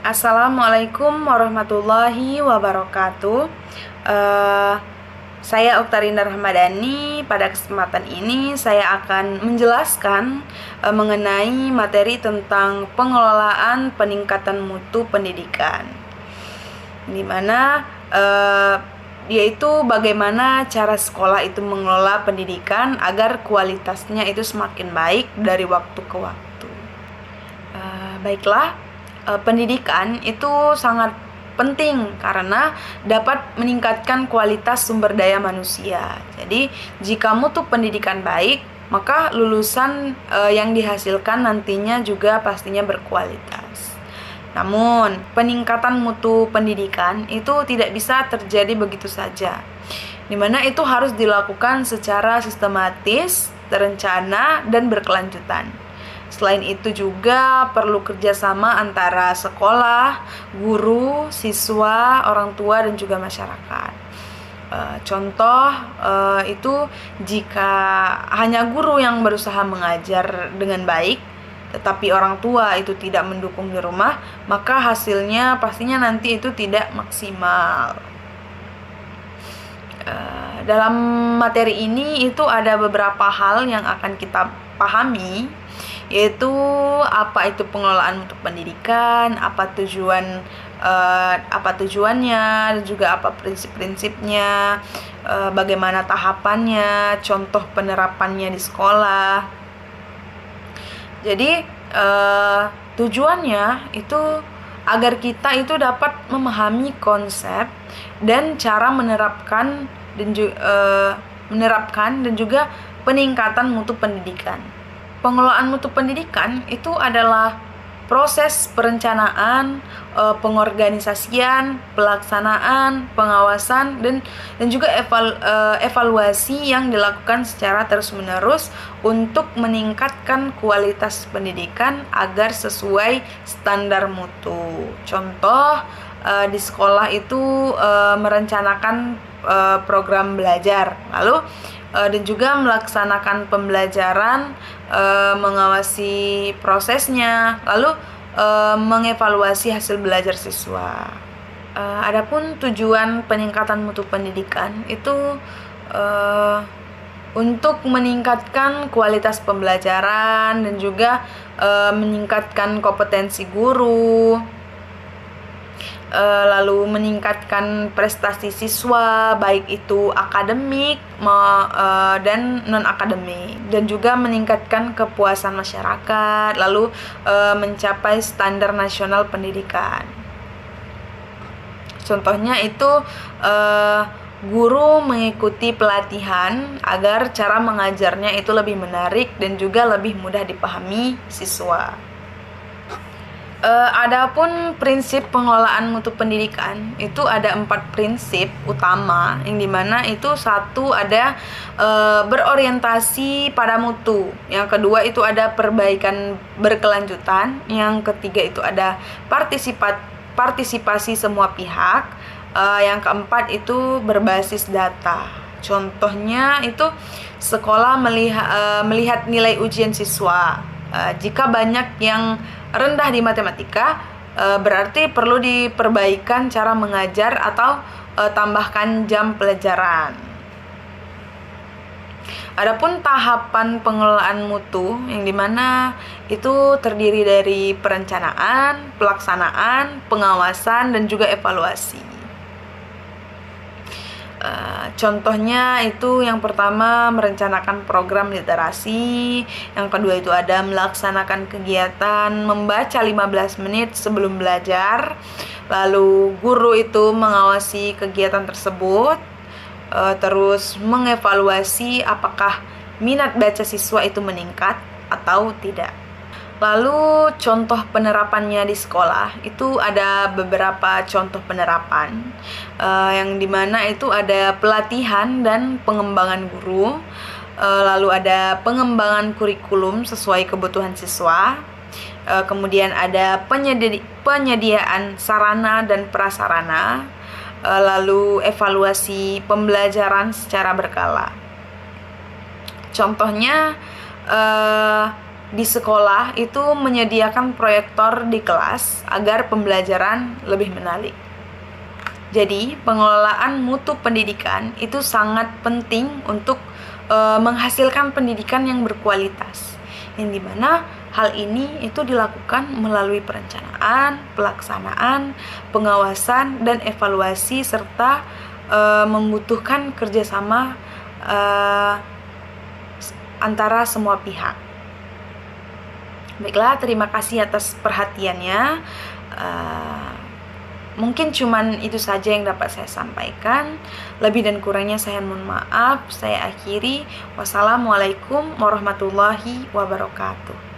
Assalamualaikum warahmatullahi wabarakatuh. Saya Oktarinda Rahmadani. Pada kesempatan ini saya akan menjelaskan mengenai materi tentang pengelolaan peningkatan mutu pendidikan, di mana yaitu bagaimana cara sekolah itu mengelola pendidikan agar kualitasnya itu semakin baik dari waktu ke waktu. Pendidikan itu sangat penting karena dapat meningkatkan kualitas sumber daya manusia. Jadi, jika mutu pendidikan baik, maka lulusan yang dihasilkan nantinya juga pastinya berkualitas. Namun, peningkatan mutu pendidikan itu tidak bisa terjadi begitu saja, di mana itu harus dilakukan secara sistematis, terencana, dan berkelanjutan. Selain itu juga perlu kerjasama antara sekolah, guru, siswa, orang tua, dan juga masyarakat. Contoh itu jika hanya guru yang berusaha mengajar dengan baik, tetapi orang tua itu tidak mendukung di rumah, maka hasilnya pastinya nanti itu tidak maksimal. Dalam materi ini itu ada beberapa hal yang akan kita pahami, yaitu apa itu pengelolaan mutu pendidikan, apa tujuannya, dan juga apa prinsip-prinsipnya, bagaimana tahapannya, contoh penerapannya di sekolah. Jadi tujuannya itu agar kita itu dapat memahami konsep dan cara menerapkan dan juga peningkatan mutu pendidikan. Pengelolaan mutu pendidikan itu adalah proses perencanaan, pengorganisasian, pelaksanaan, pengawasan, dan juga evaluasi yang dilakukan secara terus-menerus untuk meningkatkan kualitas pendidikan agar sesuai standar mutu. Contoh, di sekolah itu merencanakan program belajar, lalu dan juga melaksanakan pembelajaran, mengawasi prosesnya, lalu mengevaluasi hasil belajar siswa. Adapun tujuan peningkatan mutu pendidikan itu untuk meningkatkan kualitas pembelajaran dan juga meningkatkan kompetensi guru, lalu meningkatkan prestasi siswa baik itu akademik dan non-akademik, dan juga meningkatkan kepuasan masyarakat, lalu mencapai standar nasional pendidikan. Contohnya itu guru mengikuti pelatihan agar cara mengajarnya itu lebih menarik dan juga lebih mudah dipahami siswa. Adapun prinsip pengelolaan mutu pendidikan itu ada 4 prinsip utama, yang dimana itu satu ada berorientasi pada mutu, yang kedua itu ada perbaikan berkelanjutan, yang ketiga itu ada partisipasi semua pihak, yang keempat itu berbasis data. Contohnya itu sekolah melihat nilai ujian siswa. Jika banyak yang rendah di matematika, berarti perlu diperbaikan cara mengajar atau tambahkan jam pelajaran. Adapun tahapan pengelolaan mutu, yang dimana itu terdiri dari perencanaan, pelaksanaan, pengawasan, dan juga evaluasi. Contohnya itu yang pertama merencanakan program literasi, yang kedua itu ada melaksanakan kegiatan membaca 15 menit sebelum belajar, lalu guru itu mengawasi kegiatan tersebut, terus mengevaluasi apakah minat baca siswa itu meningkat atau tidak. Lalu contoh penerapannya di sekolah itu ada beberapa contoh penerapan, yang dimana itu ada pelatihan dan pengembangan guru, lalu ada pengembangan kurikulum sesuai kebutuhan siswa, kemudian ada penyediaan sarana dan prasarana, lalu evaluasi pembelajaran secara berkala. Contohnya eh, di sekolah itu menyediakan proyektor di kelas agar pembelajaran lebih menarik. Jadi, pengelolaan mutu pendidikan itu sangat penting untuk menghasilkan pendidikan yang berkualitas. Yang dimana hal ini itu dilakukan melalui perencanaan, pelaksanaan, pengawasan, dan evaluasi serta membutuhkan kerjasama antara semua pihak. Baiklah, terima kasih atas perhatiannya. Mungkin cuman itu saja yang dapat saya sampaikan. Lebih dan kurangnya saya mohon maaf. Saya akhiri. Wassalamualaikum warahmatullahi wabarakatuh.